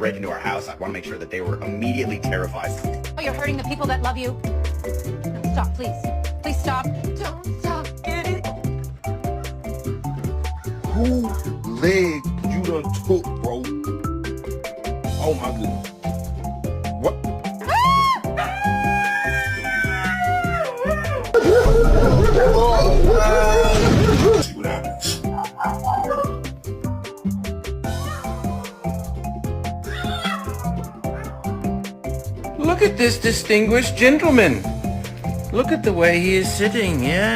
break into our house, I want to make sure that they were immediately terrified. Oh, you're hurting the people that love you. No, stop, please. Please stop. Don't stop. Get it. Who leg you done took, bro? Oh my goodness. What? See what happens. Look at this distinguished gentleman. Look at the way he is sitting, yeah?